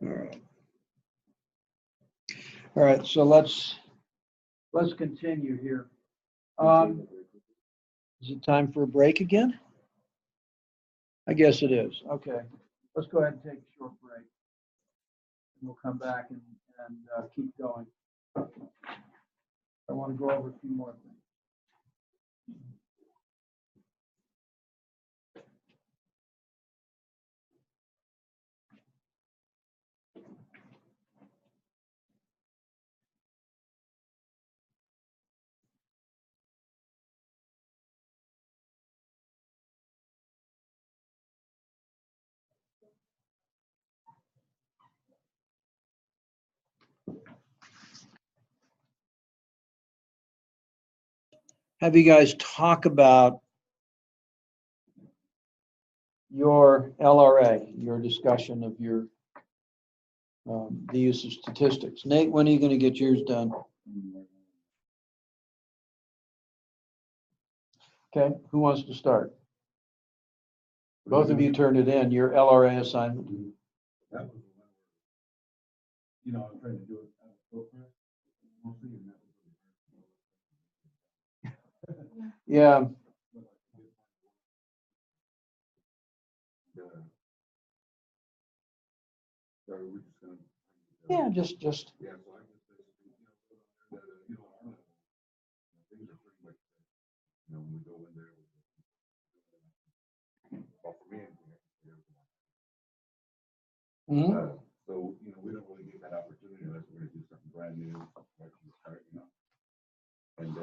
All right. All right. So let's continue here. Is it time for a break again? I guess it is. Okay. Let's go ahead and take a short break. And we'll come back and keep going. I want to go over a few more things. Have you guys talk about your LRA, your discussion of your the use of statistics? Nate, when are you going to get yours done? Okay, who wants to start? Both of you turned it in, your LRA assignment. That was the one where, you know, I'm trying to do it mostly, and that was Yeah, sorry, we're just gonna. yeah, just Yeah, so I just basically, you know, our level, things are pretty much, when we go in there. Well, for me, mhm. so, we don't really get that opportunity unless we're gonna do something brand new, like from the start, And,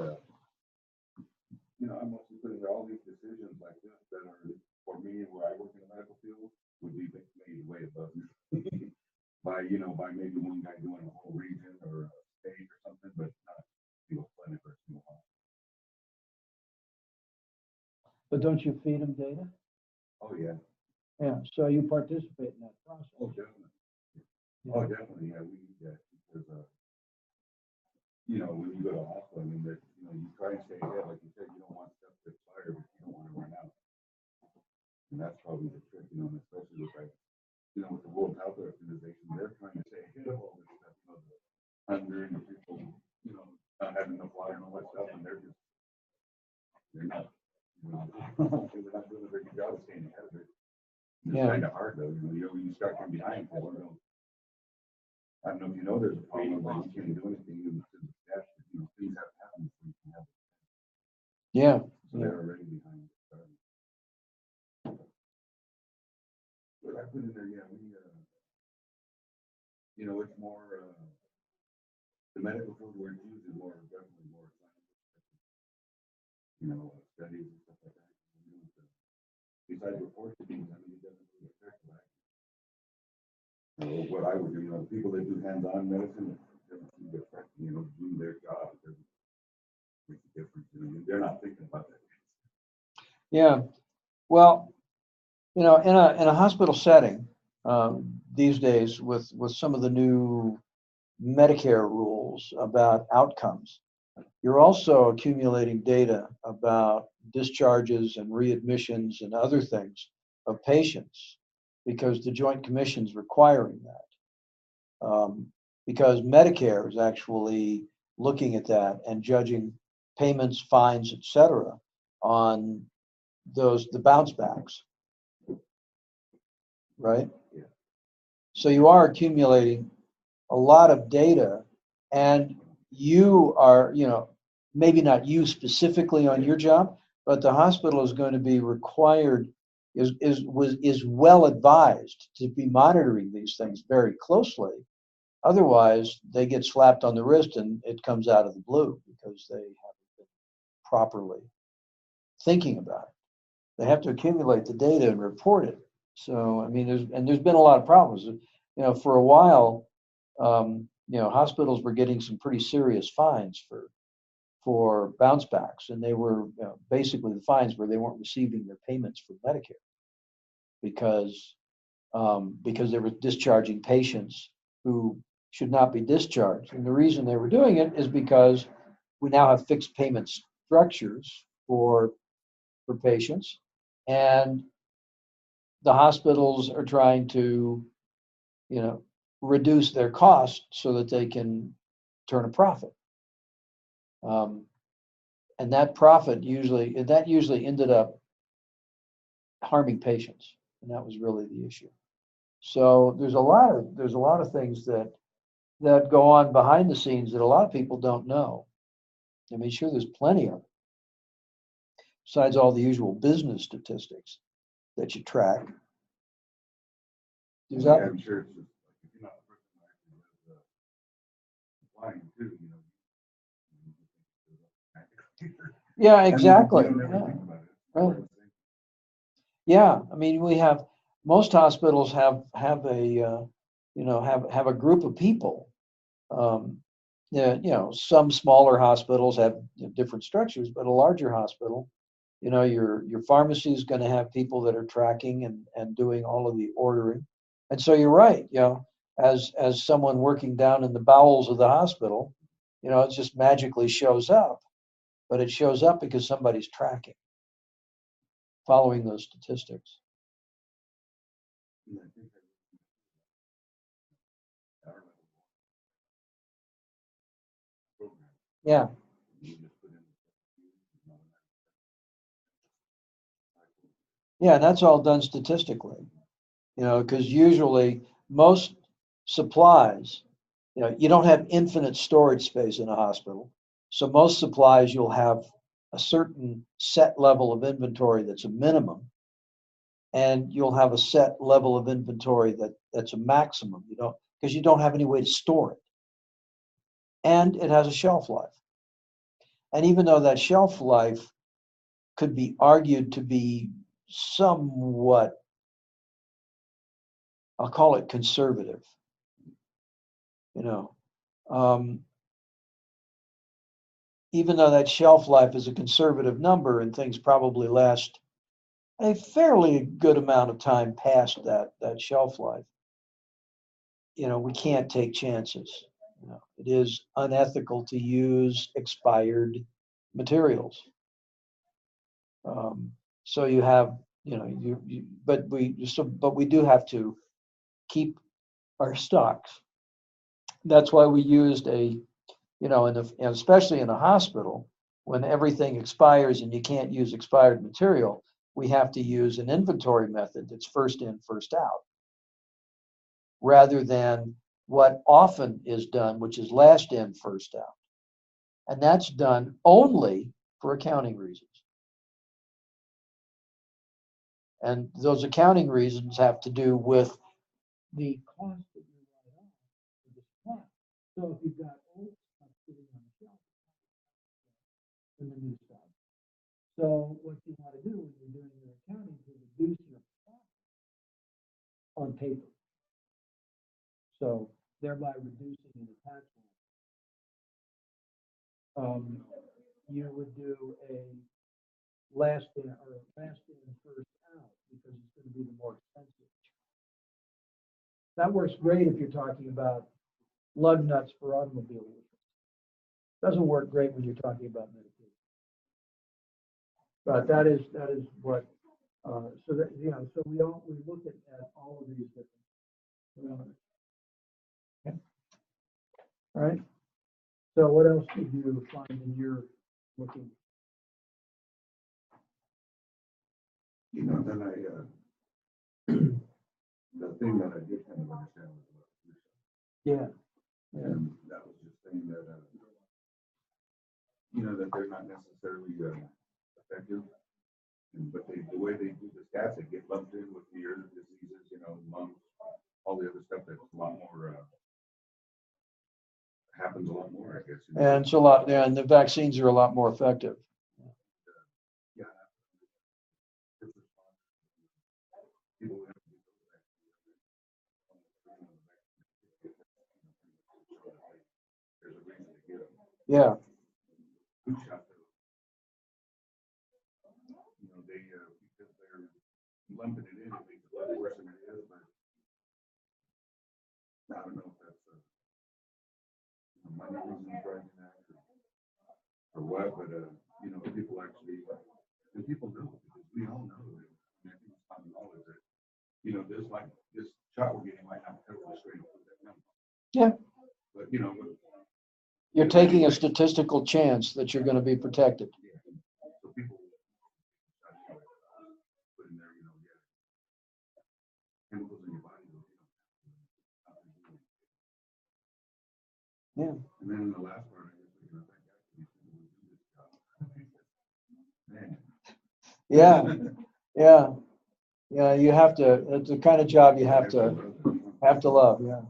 I'm mostly putting all these decisions like this that are, for me, where I work in the medical field, would be made way above me. By maybe one guy doing a whole region or a state or something, but not a single clinic or a single hospital. But don't you feed them data? Oh, yeah. Yeah, so you participate in that process. Oh, definitely. Oh, definitely, yeah, we need that because, when you go to a hospital, I mean, that, you try and stay ahead, like you said, you don't want stuff to expire, but you don't want to run out. And that's probably the trick, especially with like, with the World Health Organization, they're trying to stay ahead of all this stuff, the hunger and the people, not having enough water and all that stuff, and they're not, they're not doing a very good job of staying ahead of it. It's Yeah. kind of hard though, when you start from behind, I don't know if you know there's a problem, but you can't do anything until the steps, things have to happen before you can have it. Yeah. So they're already behind. But I put in there, yeah, it's more, the medical field where it's used is definitely more scientific, studies and stuff like that. Besides reports, it doesn't really affect that. What I would do, the people that do hands-on medicine, it doesn't seem to affect, doing their job, it doesn't make a difference, they're not thinking about that. Yeah. Well, in a hospital setting, these days with some of the new Medicare rules about outcomes, you're also accumulating data about discharges and readmissions and other things of patients because the Joint Commission's requiring that. Because Medicare is actually looking at that and judging payments, fines, et cetera, on the bounce backs, right? Yeah. So you are accumulating a lot of data, and you are, maybe not you specifically on your job, but the hospital is going to be required, is well advised to be monitoring these things very closely. Otherwise, they get slapped on the wrist and it comes out of the blue because they haven't been properly thinking about it. They have to accumulate the data and report it. So, I mean, there's been a lot of problems. For a while, hospitals were getting some pretty serious fines for bounce backs, and they were basically the fines where they weren't receiving their payments from Medicare because they were discharging patients who should not be discharged. And the reason they were doing it is because we now have fixed payment structures for patients, and the hospitals are trying to, reduce their cost so that they can turn a profit. And that usually ended up harming patients, and that was really the issue. So there's a lot of things that go on behind the scenes that a lot of people don't know. I mean, sure, there's plenty of it, besides all the usual business statistics that you track. Yeah, I'm sure it's just, like, if you're not the person that actually lives flying too, Yeah, I mean, exactly. you don't ever Yeah. think about it. Right. Yeah, I mean, most hospitals have a group of people. Yeah, some smaller hospitals have different structures, but a larger hospital, your pharmacy is going to have people that are tracking and doing all of the ordering. And so you're right, as someone working down in the bowels of the hospital, it just magically shows up, but it shows up because somebody's tracking, following those statistics. And I think that our level program, Yeah. you just put in Yeah, that's all done statistically, because usually most supplies, you don't have infinite storage space in a hospital. So most supplies, you'll have a certain set level of inventory that's a minimum, and you'll have a set level of inventory that's a maximum, because you don't have any way to store it. And it has a shelf life. And even though that shelf life could be argued to be somewhat, I'll call it conservative, um, even though that shelf life is a conservative number and things probably last a fairly good amount of time past that shelf life, we can't take chances. It is unethical to use expired materials. So you have, but we do have to keep our stocks. That's why we used and especially in a hospital, when everything expires and you can't use expired material, we have to use an inventory method that's first in, first out, rather than what often is done, which is last in, first out. And that's done only for accounting reasons. And those accounting reasons have to do with the cost that you write off for the supply. So if you've got old stuff sitting on the shelf, and the new stuff. So what you want to do when you're doing your accounting is reduce your profit on paper. So thereby reducing the tax line. You would do a last in, first out, because it's going to be the more expensive. That works great if you're talking about lug nuts for automobiles. Doesn't work great when you're talking about medication. But that is what. So that so we look at all of these different. Okay. All right. So what else did you find in your looking? Then the thing that I did kind of understand was about Yeah. and that was just saying that that they're not necessarily effective, but the way they do the stats, they get lumped in with the other diseases, lungs, all the other stuff that's a lot more happens a lot more, I guess. And it's a lot. Yeah, and the vaccines are a lot more effective. Yeah. People have to do there's a reason to get them. Yeah. Flu shot, they because they're lumping it in, it makes it a lot worse than it is. But I don't know if that's money reasons driving that or what. But people actually, and people know, because we all know that. I think it's common knowledge that this shot we're getting might not cover the straight up that number. Yeah. But, you know, You're taking a statistical chance that you're going to be protected. so people put in there, you know, chemicals in your body. Yeah. And then in the last part, I guess, you know, thank God for these people who do this job. Man. Yeah. Yeah. You have to. It's the kind of job you have to love. Yeah.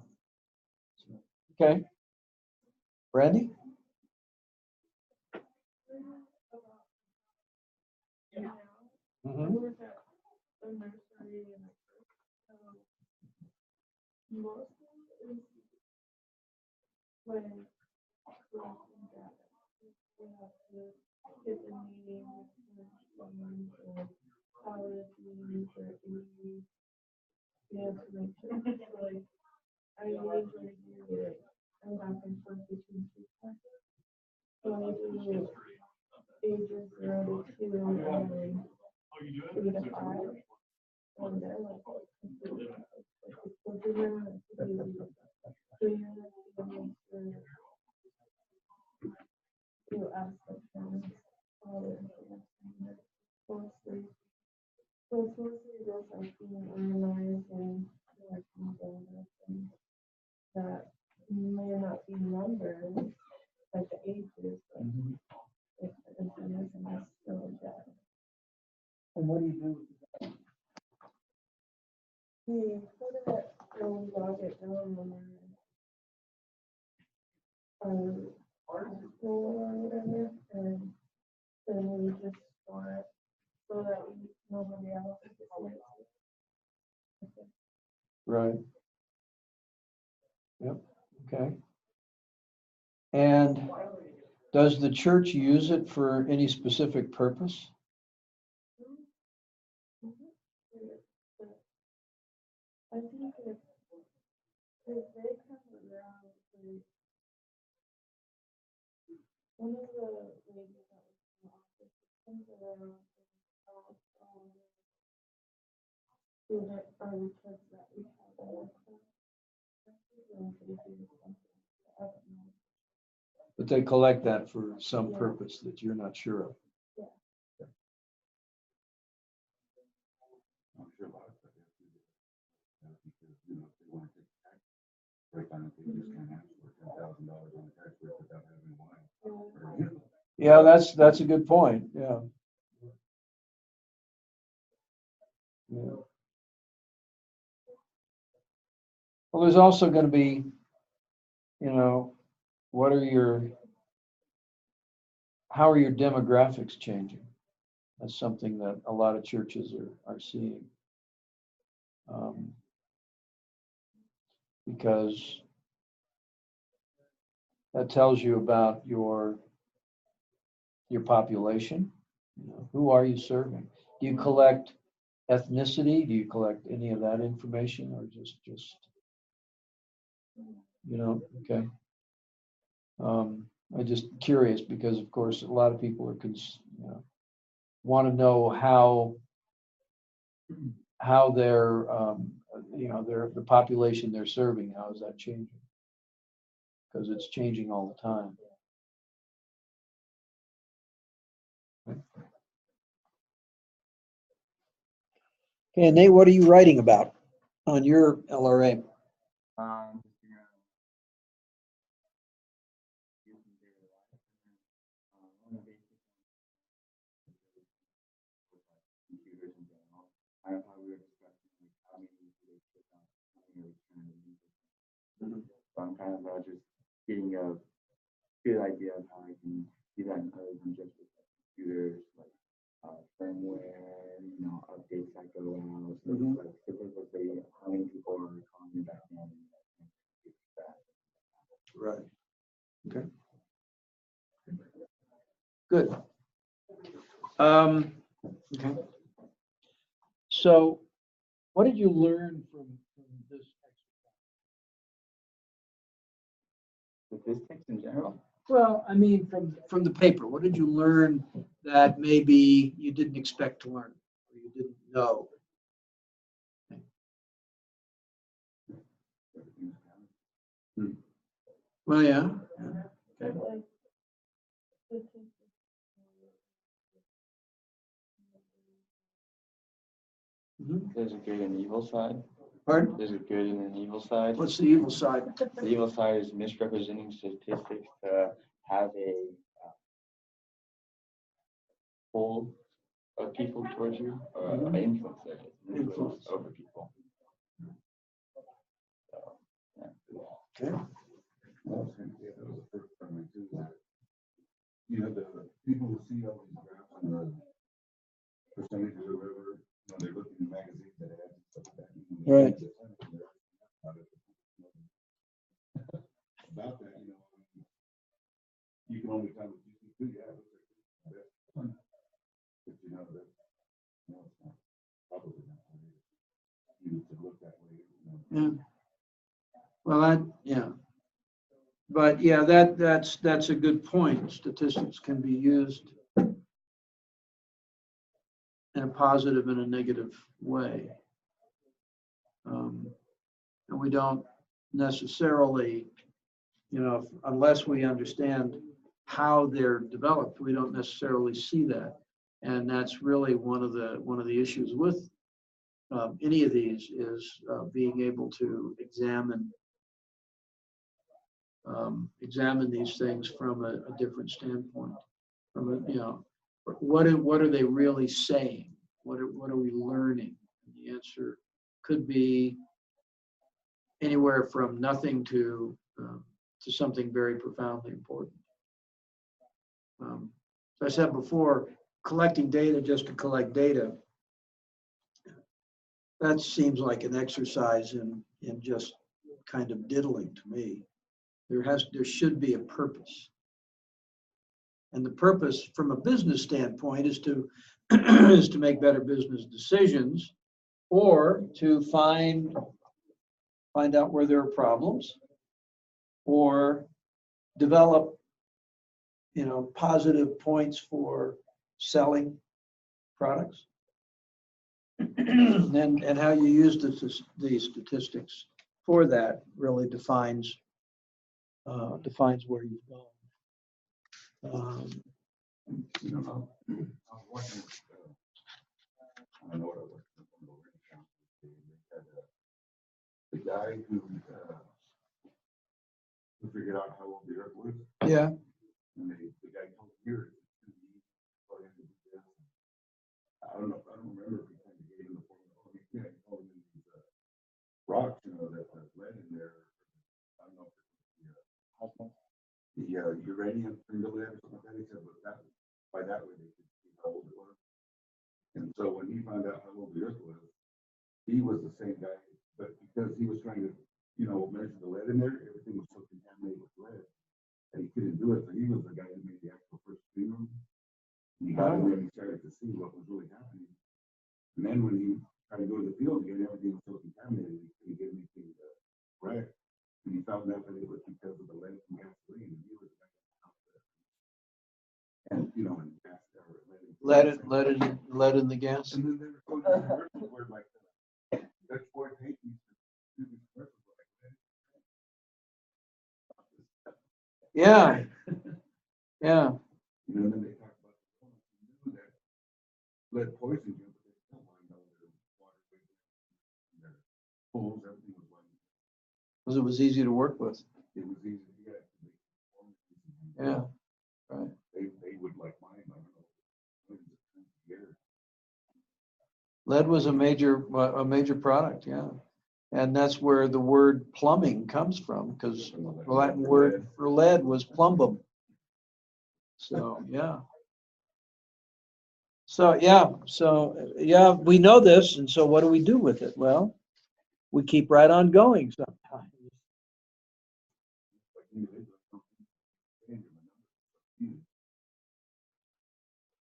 Okay. Brandy. Mm-hmm. And what do you do? Right. Yep. Okay. And does the church use it for any specific purpose? But they collect that for some purpose that you're not sure of. I'm sure a lot of stuff has to do with that, because, you know, if they want to take tax break on it, they just can't ask for $10,000 on the tax break without having one. Or, you know, Yeah, that's a good point. Yeah. Yeah. Well, there's also going to be, you know, how are your demographics changing? That's something that a lot of churches are seeing. Because that tells you about your population. You know, who are you serving? Do you collect ethnicity? Do you collect any of that information, or just you know? Okay. I'm just curious because, of course, a lot of people are want to know how their the population they're serving, how is that changing? Because it's changing all the time. Okay, Nate, what are you writing about on your LRA? Computers in general. I thought we were discussing like how many they took on, how many return users. So I'm kind of just getting a good idea of how I can do that in other than just with computers, like firmware, you know, updates that go out. So like typically how many people are calling back in. Right. Okay. Good. Okay. So, what did you learn from this exercise? Statistics in general. Well, I mean, from the paper, what did you learn that maybe you didn't expect to learn, or you didn't know? Well, yeah. Mhm. There's a good and evil side. Pardon? There's a good and an evil side. What's the evil side? The evil side is misrepresenting statistics to have a pull of people towards you, or influence, that is, influence over people. So, yeah. Okay. Well, yeah, that was the first time I do that. You know, the people who see all these graphs and the percentages or whatever, you know, they look in the magazines that ads and stuff like that. And they Right. see the percentage and they're about that, you know, you can only tell what you see too, yeah. It looks like the best one. But you know, that, no, it's not, probably not. You to look that way, you know. Yeah. Well, yeah. But yeah, that's a good point. Statistics can be used in a positive and a negative way. And we don't necessarily, you know, unless we understand how they're developed, we don't necessarily see that. And that's really one of the issues with any of these is being able to examine these things from a different standpoint. From a, you know, what are they really saying? What are we learning? And the answer could be anywhere from nothing to something very profoundly important. As I said before, collecting data just to collect data, that seems like an exercise in just kind of diddling to me. There should be a purpose. And the purpose from a business standpoint is to is to make better business decisions or to find out where there are problems or develop, you know, positive points for selling products. And how you use the statistics for that really defines where you've gone. You know, I was watching, I don't know what I was, the guy who figured out how old the earth was, Yeah. and the guy told here, I don't know, I don't remember if he kind of gave him the formula, he told him these rocks, you know, that lead in there, I don't know if it was the uranium and the lead or something like that, he said, but that, by that way they could see how old it was. And so when he found out how old the earth was, he was the same guy, but because he was trying to, you know, measure the lead in there, everything was so contaminated with lead that he couldn't do it. So he was the guy who made the actual first clean room. And he got in there and he started to see what was really happening. And then when he tried to go to the field again, everything was so contaminated, he couldn't get anything right. And he found out that it was because of the lead from gasoline. And he was and you know, and gas or Lead in the gas. and then there were commercials where like Dutch boy paint used to do these commercials like that. Yeah. Yeah. You know, and then they talk about the that lead poisoned you, but they still lined all their water and their pools, everything was lined. Because it was easy to work with. It was easy to get. Yeah. Right. They would like mine, I don't know. Lead was a major product, yeah. And that's where the word plumbing comes from, because the Latin word for lead was plumbum. So, yeah. So, yeah, we know this, and so what do we do with it? Well, we keep right on going sometimes.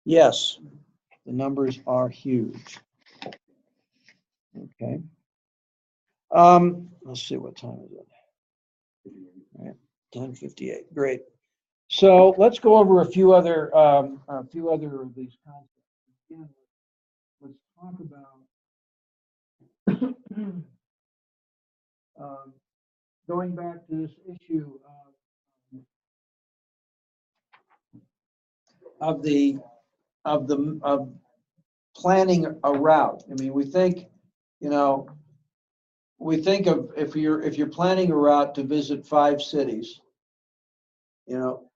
Yes, the numbers are huge. Okay. Let's see, what time is it? All right, 10:58. Great. So let's go over a few other of these concepts. Again, let's talk about going back to this issue of of planning a route. I mean, we think, you know, we think of if you're planning a route to visit 5 cities, you know,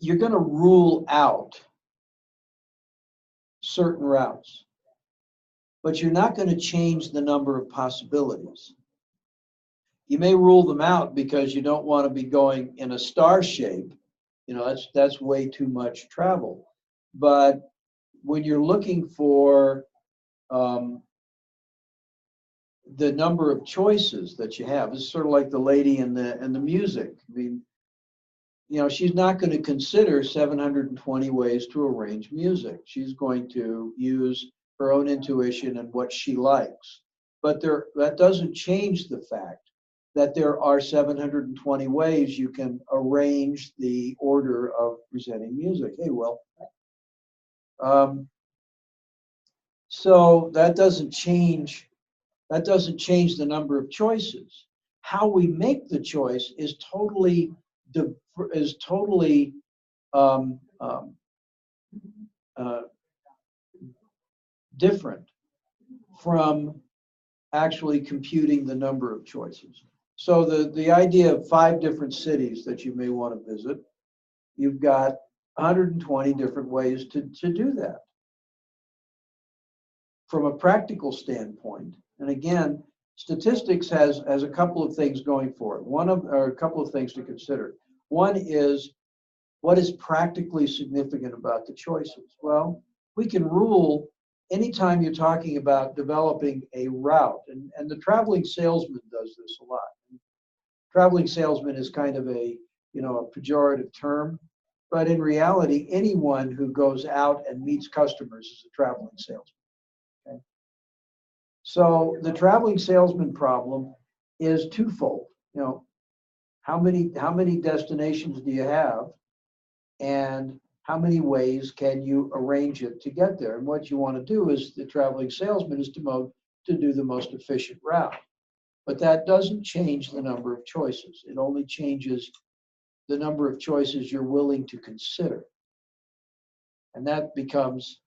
you're going to rule out certain routes, but you're not going to change the number of possibilities. You may rule them out because you don't want to be going in a star shape. You know, that's way too much travel. But when you're looking for the number of choices that you have, it's sort of like the lady in the music. I mean, you know, she's not going to consider 720 ways to arrange music. She's going to use her own intuition and what she likes. But that doesn't change the fact that there are 720 ways you can arrange the order of presenting music. Hey, Will. So that doesn't change the number of choices. How we make the choice is totally different from actually computing the number of choices. So the idea of 5 different cities that you may want to visit, you've got 120 different ways to do that. From a practical standpoint, and again, statistics has a couple of things going for it. Or a couple of things to consider. One is, what is practically significant about the choices? Well, we can rule anytime you're talking about developing a route, and the traveling salesman does this a lot. Traveling salesman is kind of a pejorative term, but in reality, anyone who goes out and meets customers is a traveling salesman. Okay? So the traveling salesman problem is twofold. You know, how many destinations do you have, and how many ways can you arrange it to get there? And what you want to do as the traveling salesman is to do the most efficient route. But that doesn't change the number of choices. It only changes the number of choices you're willing to consider. And that becomes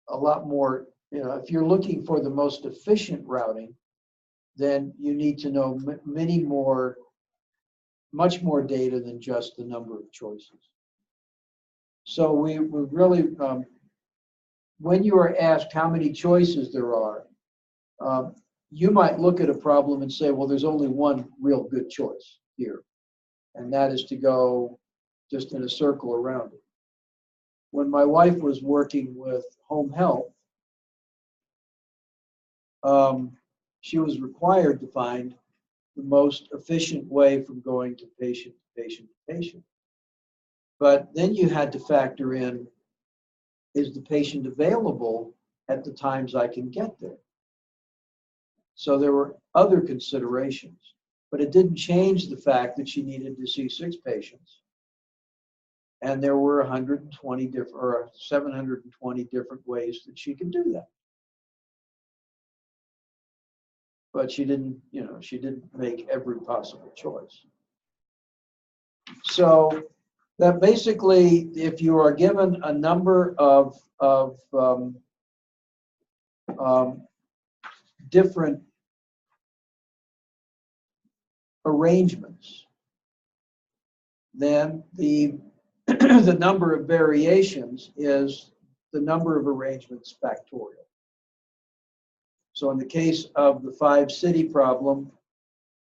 a lot more, you know, if you're looking for the most efficient routing, then you need to know much more data than just the number of choices. So we really, when you are asked how many choices there are, you might look at a problem and say, well, there's only one real good choice here, and that is to go just in a circle around it. When my wife was working with home health, she was required to find the most efficient way from going to patient to patient to patient. But then you had to factor in, is the patient available at the times I can get there? So there were other considerations, but it didn't change the fact that she needed to see 6 patients. And there were 120 different, or 720 different ways that she could do that. But she didn't make every possible choice. So that basically, if you are given a number of different arrangements, then the the number of variations is the number of arrangements factorial. So in the case of the 5-city problem,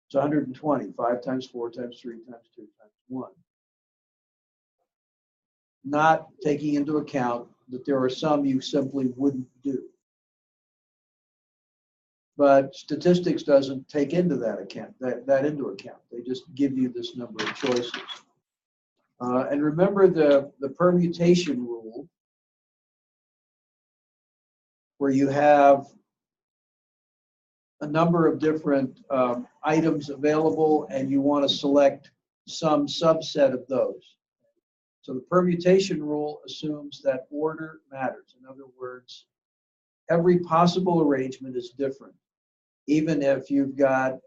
it's 120, 5 times 4 times 3 times 2 times 1. Not taking into account that there are some you simply wouldn't do. But statistics doesn't take into that into account. They just give you this number of choices. And remember the permutation rule, where you have a number of different items available and you want to select some subset of those. So the permutation rule assumes that order matters. In other words, every possible arrangement is different. Even if you've got,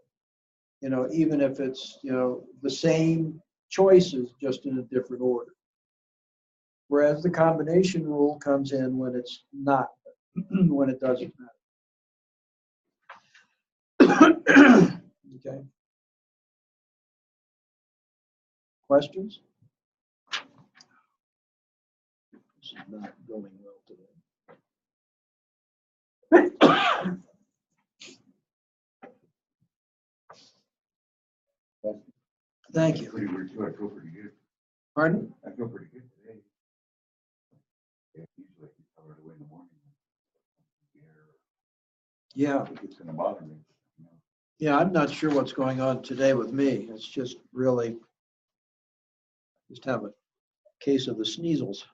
even if it's, the same choices, just in a different order. Whereas the combination rule comes in when it's not, when it doesn't matter. Okay. Questions? This is not going well today. Thank you. Pretty weird too. I feel pretty good. Pardon? I feel pretty good today. Yeah, usually I get covered away in the morning. Yeah. It's gonna bother me. Yeah, I'm not sure what's going on today with me. It's just really, just have a case of the sneezels.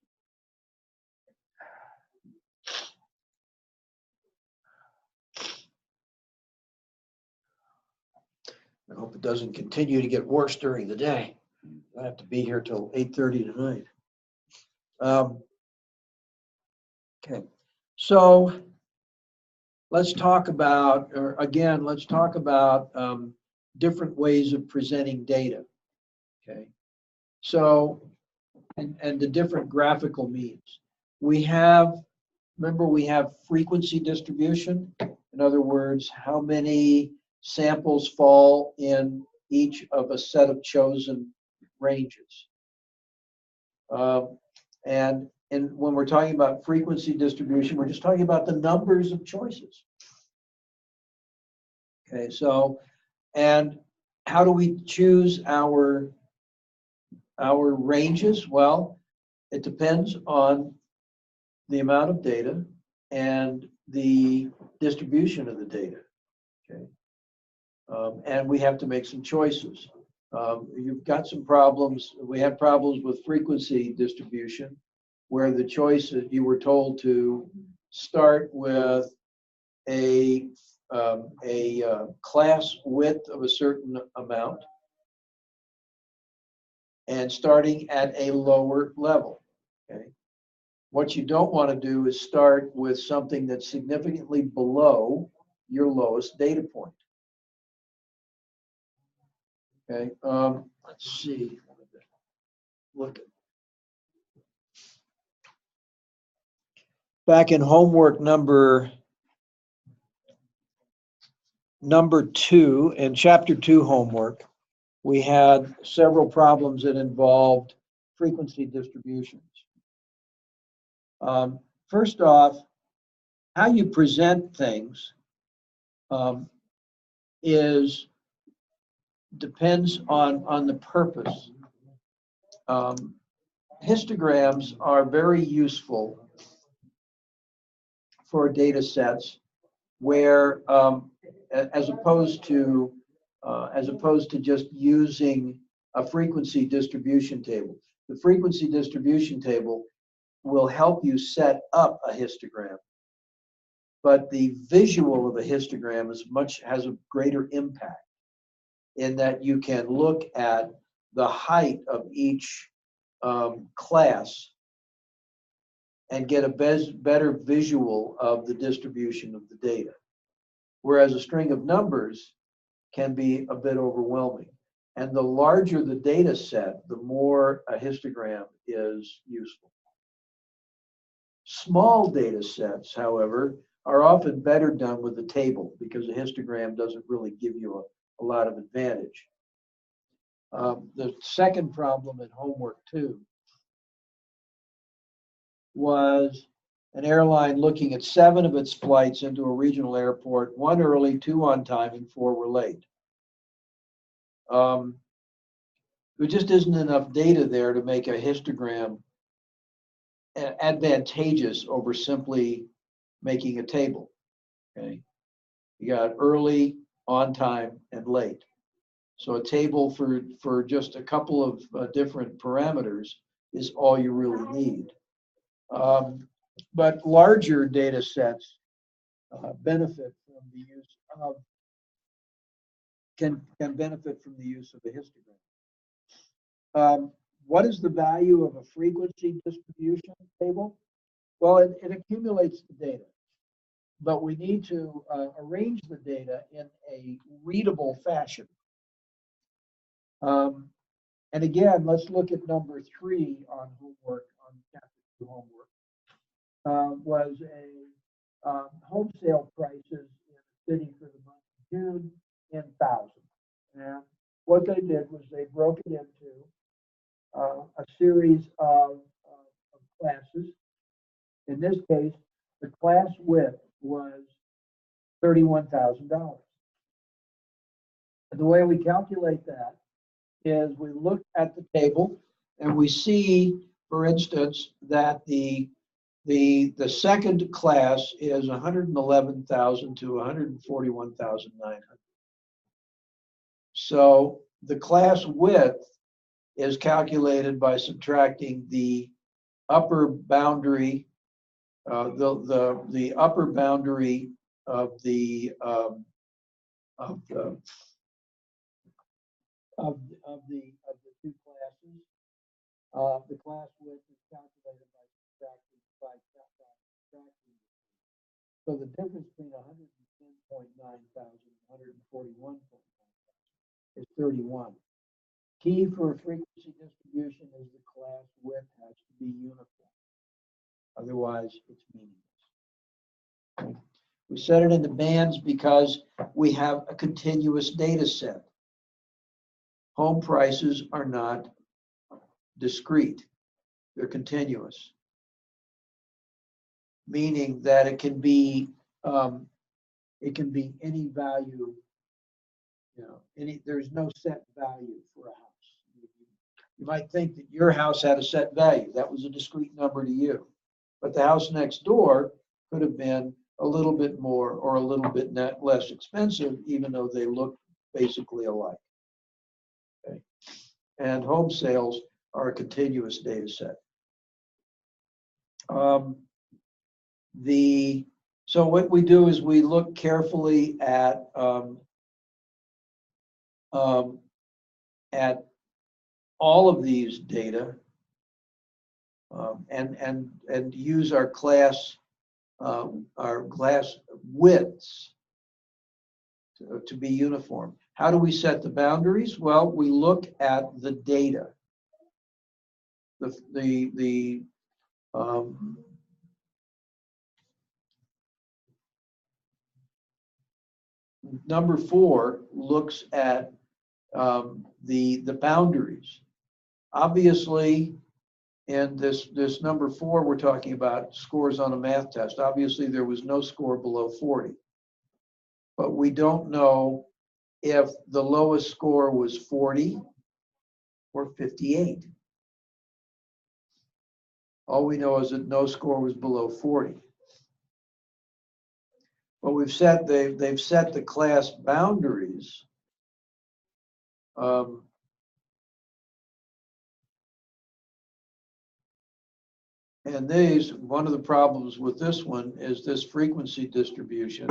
I hope it doesn't continue to get worse during the day. I have to be here till 8:30 tonight. Okay, so let's talk about, different ways of presenting data. Okay, so, and the different graphical means. Remember we have frequency distribution. In other words, how many samples fall in each of a set of chosen ranges. And when we're talking about frequency distribution, we're just talking about the numbers of choices. Okay, so, and how do we choose our ranges? Well, it depends on the amount of data and the distribution of the data. Okay, and we have to make some choices. You've got some problems. We have problems with frequency distribution, where the choice is you were told to start with a class width of a certain amount and starting at a lower level. Okay. What you don't want to do is start with something that's significantly below your lowest data point. Okay, let's see. Look. Back in homework number 2, in chapter 2 homework, we had several problems that involved frequency distributions. First off, how you present things depends on the purpose. Histograms are very useful for data sets where, as opposed to just using a frequency distribution table. The frequency distribution table will help you set up a histogram, but the visual of a histogram has a greater impact in that you can look at the height of each class and get a better visual of the distribution of the data. Whereas a string of numbers can be a bit overwhelming. And the larger the data set, the more a histogram is useful. Small data sets, however, are often better done with a table because a histogram doesn't really give you a lot of advantage. The second problem in homework 2 was an airline looking at 7 of its flights into a regional airport, 1 early, 2 on time, and 4 were late. There just isn't enough data there to make a histogram advantageous over simply making a table. Okay, you got early, on time, and late. So a table for just a couple of different parameters is all you really need. But larger data sets benefit from the use of can benefit from the use of a histogram. What is the value of a frequency distribution table? Well, it accumulates the data, but we need to arrange the data in a readable fashion. And again, let's look at number 3 on homework, on chapter 2 homework. Was a home sale prices in the city for the month of June in thousands. And what they did was they broke it into a series of classes. In this case, the class width was $31,000. And the way we calculate that is we look at the table and we see, for instance, that the second class is 111,000 to 141,900. So the class width is calculated by subtracting the upper boundary, the upper boundary of the two classes. The class width is calculated by subtracting. So the difference between 110.9 thousand and 141.9 thousand is 31. Key for frequency distribution is the class width has to be uniform. Otherwise, it's meaningless. We set it into bands because we have a continuous data set. Home prices are not discrete. They're continuous. Meaning that it can be any value, there's no set value for a house. You might think that your house had a set value. That was a discrete number to you. But the house next door could have been a little bit more or a little bit less expensive, even though they look basically alike. Okay. And home sales are a continuous data set. So what we do is we look carefully at all of these data and use our class widths to be uniform. How do we set the boundaries? Well, we look at the data. Number 4 looks at the boundaries. Obviously, in this number 4, we're talking about scores on a math test. Obviously, there was no score below 40. But we don't know if the lowest score was 40 or 58. All we know is that no score was below 40. But they've set the class boundaries. And one of the problems with this one is this frequency distribution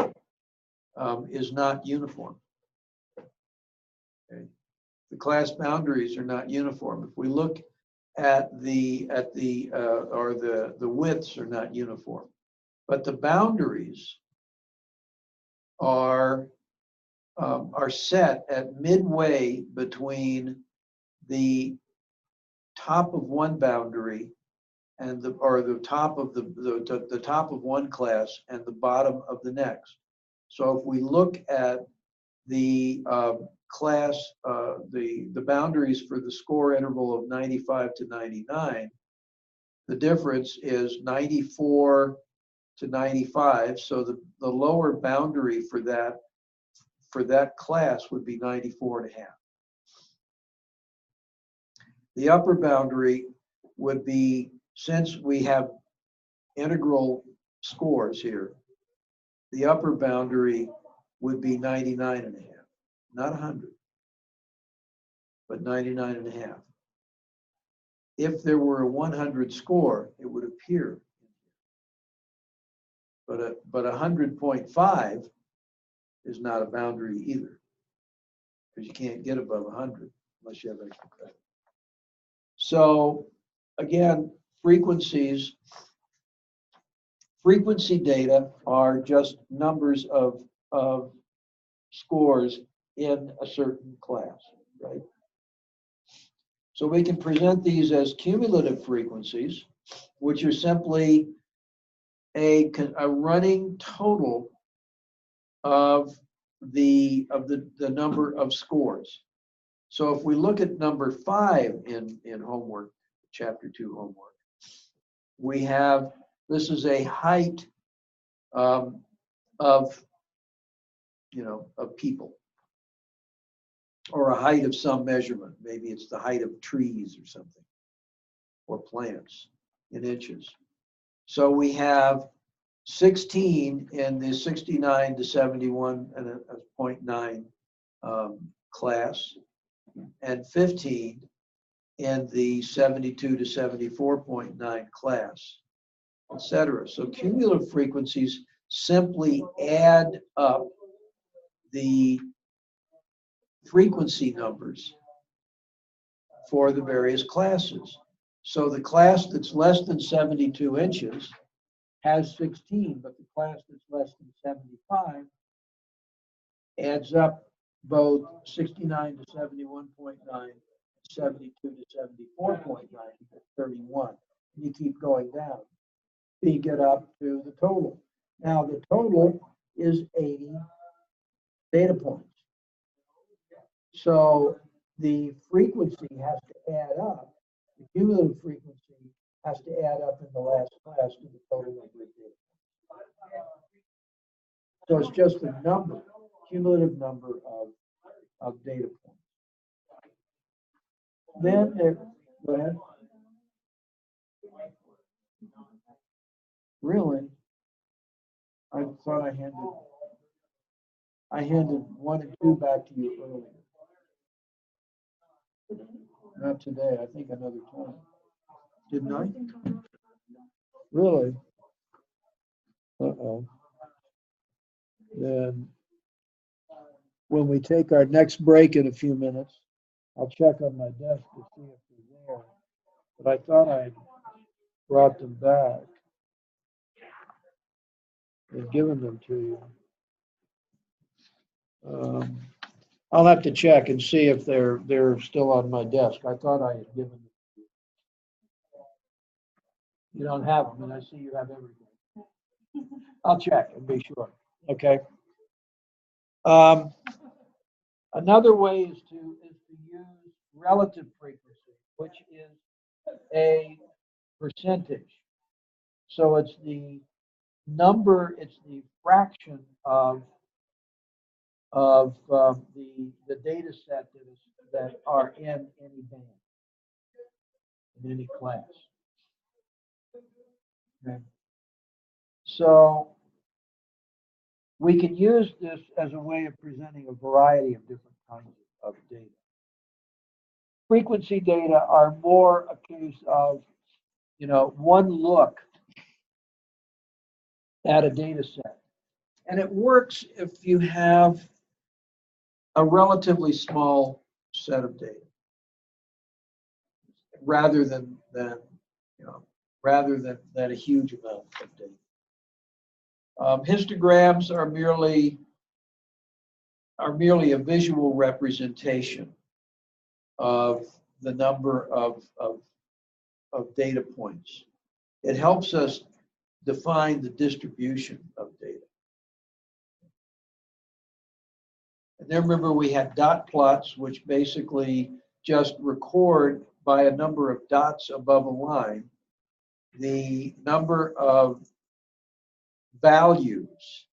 is not uniform. Okay. The class boundaries are not uniform. If we look at the widths are not uniform, but the boundaries are set at midway between the top of one boundary and the top of the top of one class and the bottom of the next. So if we look at the the boundaries for the score interval of 95 to 99, the difference is 94 to 95. So the lower boundary for that class would be 94 and a half. The upper boundary would be, since we have integral scores here, the upper boundary would be 99 and a half, not 100, but 99 and a half. If there were a 100 score, it would appear. But 100.5 is not a boundary either, because you can't get above 100 unless you have extra credit. So again, frequency data are just numbers of scores in a certain class, right? So we can present these as cumulative frequencies, which are simply a running total of the number of scores. So if we look at number 5 in homework, chapter 2 homework, we have, this is a height of people, or a height of some measurement. Maybe it's the height of trees or something, or plants in inches. So we have 16 in the 69 to 71.9 class, and 15 in the 72 to 74.9 class, etc. So cumulative frequencies simply add up the frequency numbers for the various classes. So the class that's less than 72 inches has 16, but the class that's less than 75 adds up both 69 to 71.9, 72 to 74.9, 31. You keep going down till you get up to the total. Now the total is 80 data points. So the frequency has to add up. The cumulative frequency has to add up in the last class to the total number of data points. So it's just a number, cumulative number of data points. Then go ahead. Really? I thought I handed 1 and 2 back to you earlier. Not today, I think another time. Didn't I? Really? Uh-oh. Then when we take our next break in a few minutes, I'll check on my desk to see if they're there. But I thought I brought them back and given them to you. I'll have to check and see if they're still on my desk. I thought I had given them to you. You don't have them, and I see you have everything. I'll check and be sure. Okay. Another way is to use relative frequency, which is a percentage. So it's the number, it's the fraction of the data set that are in any band, in any class. Okay. So we can use this as a way of presenting a variety of different kinds of data. Frequency data are more a case of, one look at a data set. And it works if you have a relatively small set of data, rather than a huge amount of data. Histograms are merely a visual representation of the number of data points. It helps us define the distribution of data. And then remember, we had dot plots, which basically just record by a number of dots above a line the number of values,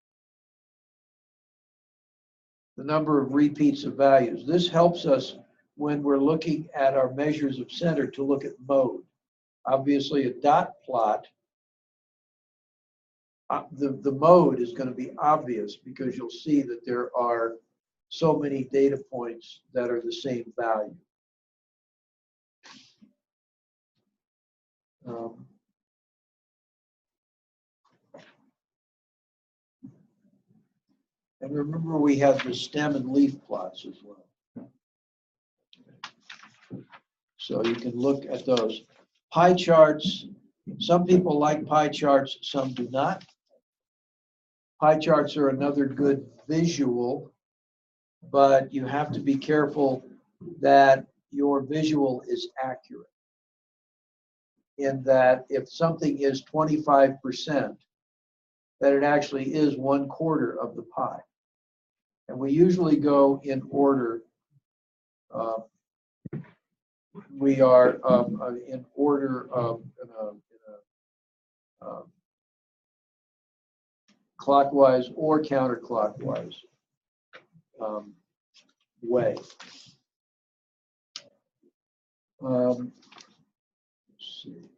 the number of repeats of values. This helps us when we're looking at our measures of center to look at mode. Obviously, a dot plot, the mode is going to be obvious because you'll see that there are so many data points that are the same value. And remember, we have the stem and leaf plots as well. So you can look at those. Pie charts, some people like pie charts, some do not. Pie charts are another good visual, but you have to be careful that your visual is accurate. In that if something is 25%, that it actually is 1/4 of the pie. And we usually go in order. We are in order of clockwise or counterclockwise way. Let's see.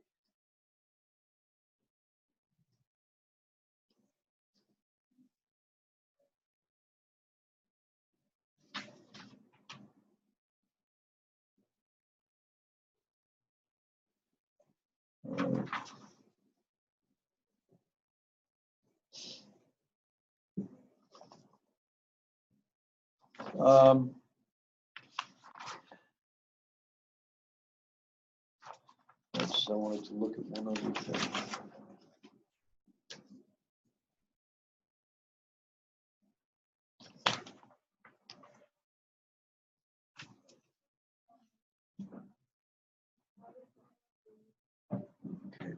I wanted to look at one other thing. Okay.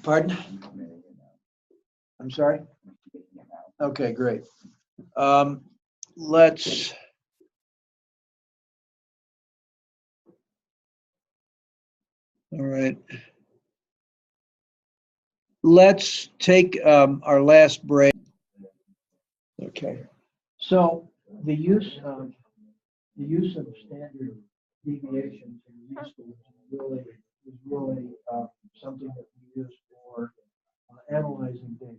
Pardon? I'm sorry? Okay, great. Let's all right. Let's take our last break. Okay. So the use of standard deviations in research is really something that we use for analyzing data,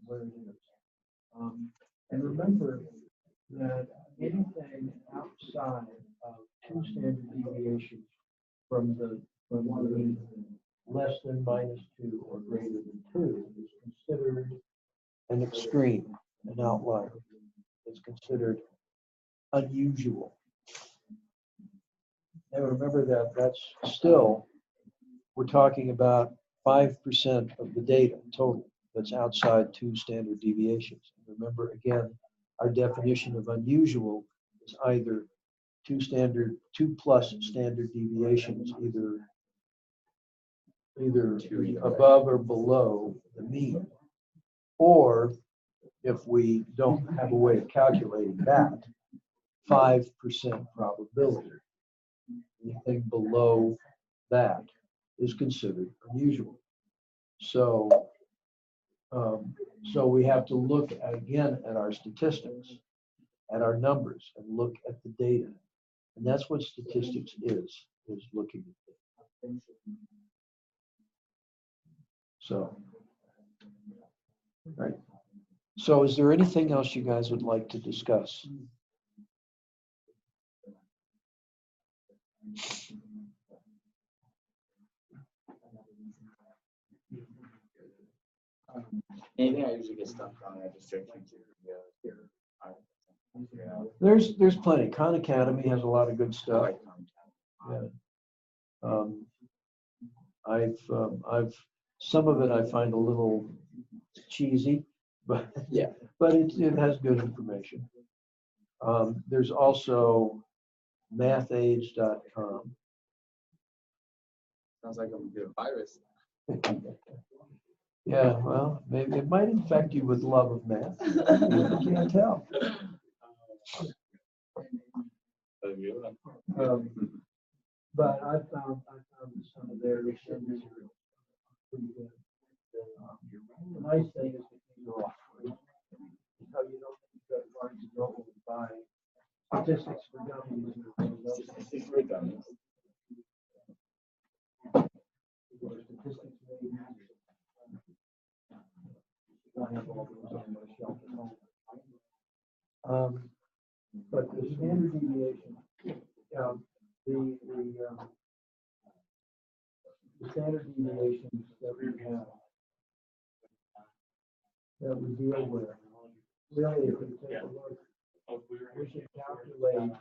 where it is. And remember that anything outside of 2 standard deviations from the less than -2 or greater than 2 is considered an extreme, an outlier. It's considered unusual. And remember that that's still, we're talking about 5% of the data total that's outside 2 standard deviations. And remember, again, our definition of unusual is either 2 plus standard deviations, either above or below the mean, or if we don't have a way of calculating that, 5% probability. Anything below that is considered unusual. So we have to look again at our statistics, at our numbers, and look at the data. And that's what statistics is looking at data. So, right. So is there anything else you guys would like to discuss? Anything I usually get stuck on, I just search into There's plenty. Khan Academy has a lot of good stuff. Yeah. I've some of it I find a little cheesy, but Yeah. but it has good information. There's also mathage.com. Sounds like I'm doing virus. Yeah, well, maybe it might infect you with love of math. You can't tell. But I found some of their research pretty good. The nice thing is that these are all free. So you don't need to go to Barnes and Noble to buy Statistics for Dummies or Statistics for Dummies. Statistics maybe. I have all those on my shelf at home. But the standard deviation, the standard deviations that we have, that we deal with, really, if we take a look, we should calculate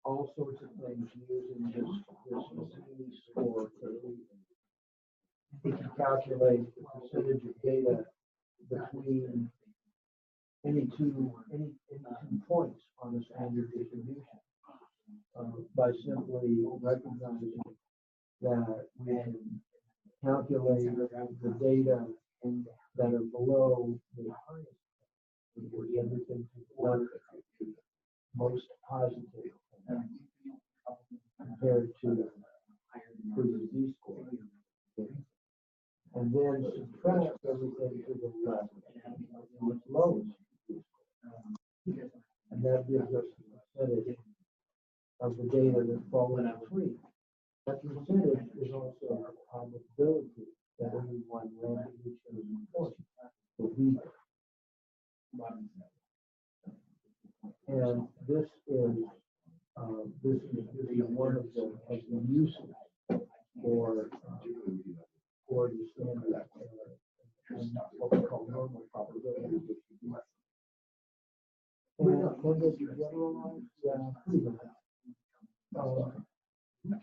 all sorts of things using this Massey score. he can calculate the percentage of data between any two points on the standard distribution. By simply recognizing that we can calculate the data that are below the highest, everything to the left, most positive compared to the Z-score. And then subtract everything to the left, what's lowest. And that gives us a percentage of the data that fall in between. That percentage is also a probability that only one randomly chosen point will be there. And this is one of the uses for the standard and what we call normal probability distribution. And when they generalize, pretty much,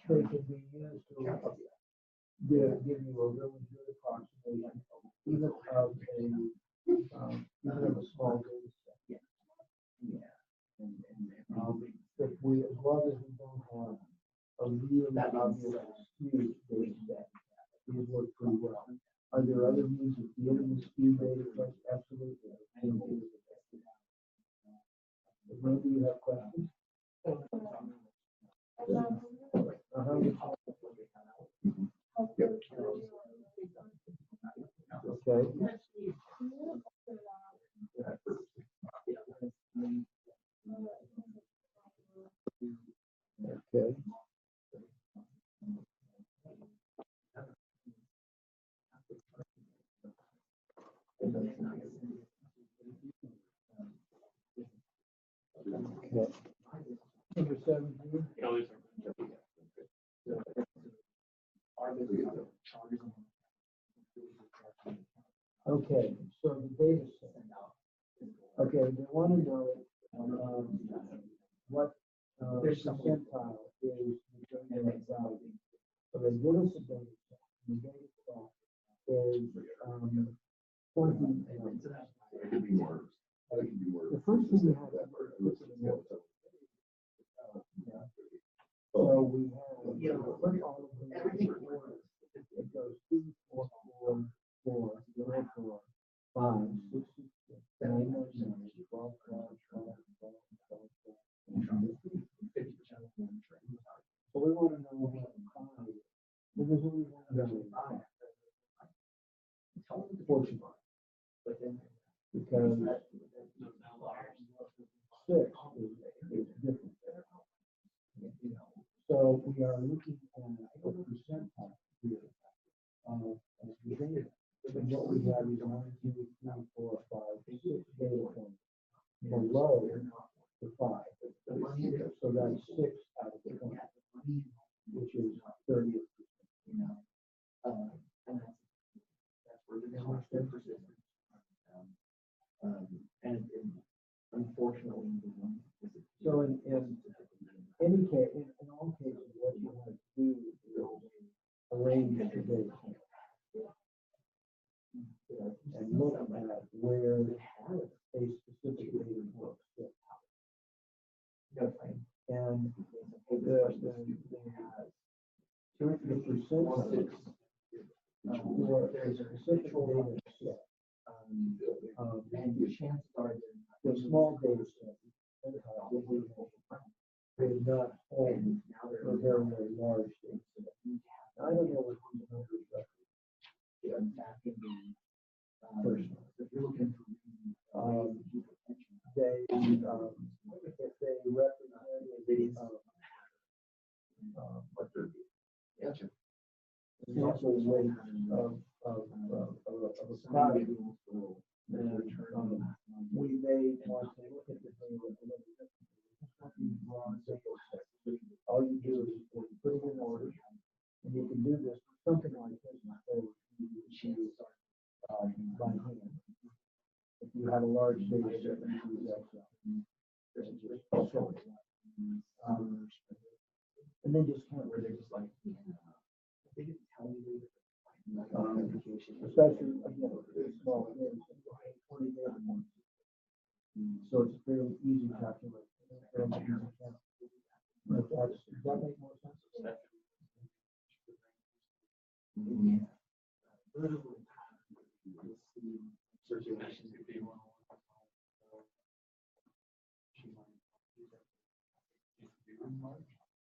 they can be used to give you a really good approximation, even of a small data set. As long as we don't have a really obvious skewed data set, these work pretty well. Are there other means of dealing with skewed data sets? Absolutely. Maybe you have questions? Okay. Okay. Okay. Number 17. Okay, so the data set. Okay, they want to know what percentile is the data value. So they give us a data set. The data set is 20. It could be worse. It could be worse. The first thing you have to do is so we have everything it goes 2, 4, 4, 4, 0, 4, 5, 6, 6, 9, 9, 12, 12, 12, 12, 12, 12. So we want to know what 5 is. Because we want to know 5. Fortunately. Because 6 is different. So we are looking at a percentile here of the data. And what we have is 1, 2, 3, 4, 5, 6 data points below the 5. So that's 6 out of 20, which is 30%. And unfortunately, so in any case, in all cases, what you want to do is arrange the data and look at where a specific data point sits. And the percentage for a specific data set, and the chances are the small data set is not hold for a very, very large data set. I don't know what these numbers represent. Personally, if you're looking for if they represent sample weight of a product, we may want to look at the data. All you do is put it in order, and you can do this something like this by hand. If you have a large data set, you use Excel. And then just count where they're just like, they didn't tell me Especially, again, small things, 20 data points. So it's fairly easy to calculate. Fairly easy to calculate. But does that make more sense?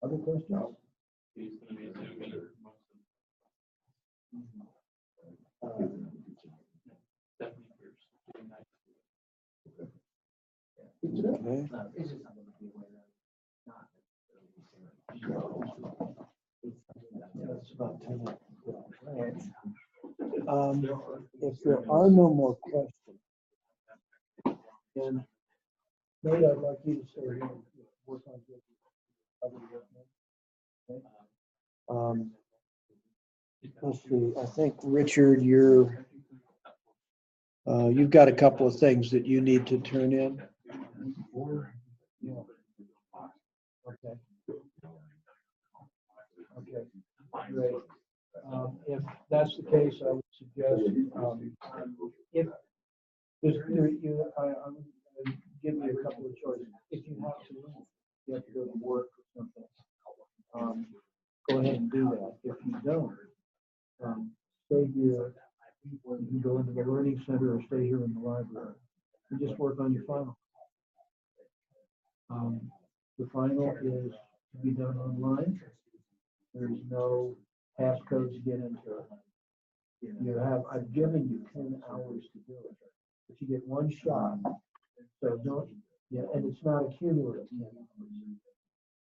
Other questions? Okay. That's about 10 minutes. If there are no more questions, then Nate, I'd like you to stay here and work on this. Other work, Nate. let's see, I think, Richard, you've got a couple of things that you need to turn in. Yeah. Okay. Okay, great. If that's the case, I would suggest, if, there's, I would give you a couple of choices. If you have to leave, you have to go to work or something, go ahead and do that. If you don't, stay here. You can go into the learning center or stay here in the library and just work on your final. The final is to be done online. There's no passcode to get into it. I've given you 10 hours to do it, but you get one shot. So don't, and it's not accumulative.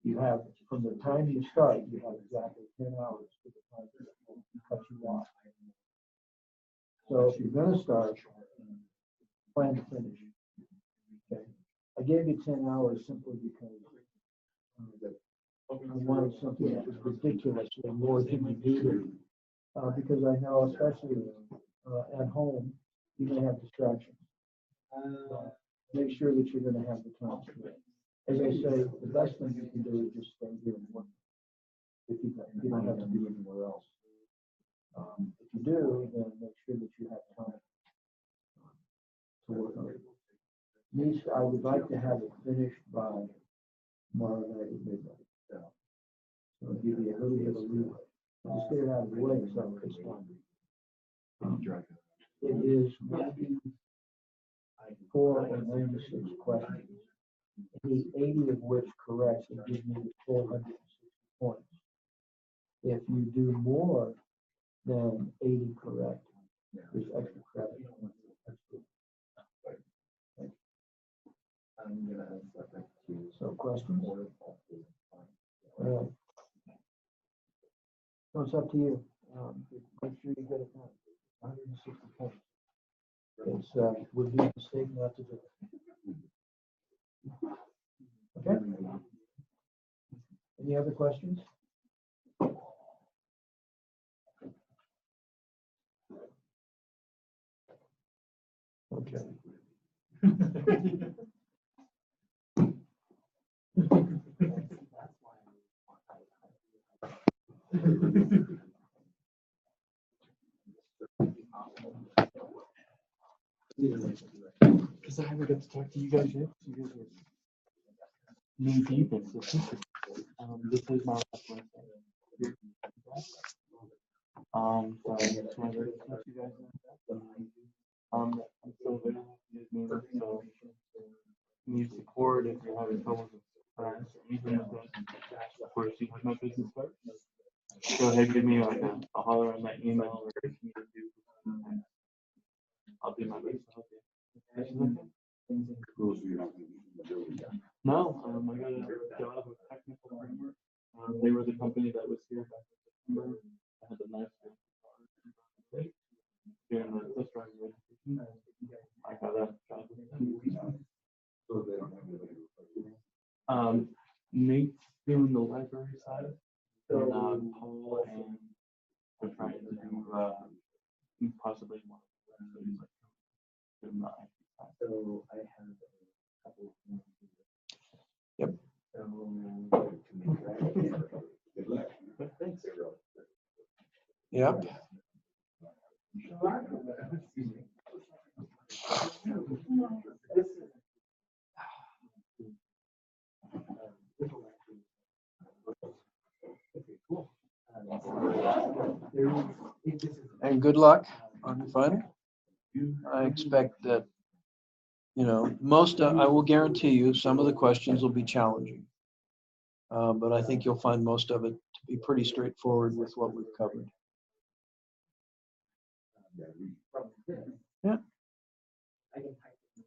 You have, from the time you start, you have exactly 10 hours to the time to cut you off. So if you're gonna start, plan to finish. Okay. I gave you 10 hours simply because I wanted something that was ridiculously more than you needed. Because I know, especially at home, you may have distractions. Make sure that you're going to have the time to do it. As I say, the best thing you can do is just stay here and work. If you don't have to be anywhere else. If you do, then make sure that you have time to work on it. At least I would like to have it finished by tomorrow night at midnight. So it'll give you a little bit of leeway. Just get it out of the way so it's done. It is 94 or 96 questions. Any 80 of which correct will give me 460 points. If you do more than 80 correct, there's extra credit. So questions? So it's up to you. Make sure you get it done. 160 points. It's would be a mistake not to do it. Okay. Any other questions? Okay. Because I haven't got to talk to you guys yet. You guys are knee deep in statistics. This is my last one. So I just wanted to talk to you guys. I'm still available if you need me. So need support if you're having trouble with friends or anything like that. Of course, you have my business card. Go ahead, give me like a holler on that email or if you need to do. I'll do my best to help you. Cool, so you're not gonna be in the building. No, I got a job with Technical Framework. They were the company that was here back in September. I had a nice doing the test driving education. I got that job with them. So they don't have anybody. Nate's doing the library side. And Paul and they're trying to do possibly more. So I have a couple of things. Yep. Thanks. Yep. And good luck on the final. I expect that, you know, I will guarantee you, some of the questions will be challenging. But I think you'll find most of it to be pretty straightforward with what we've covered. Yeah.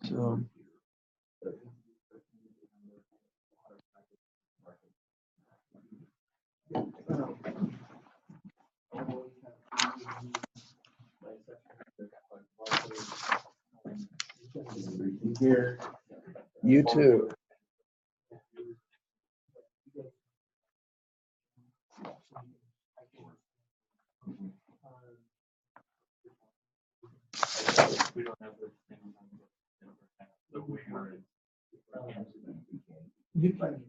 So. Here. You too. We don't have the same. So we are. You can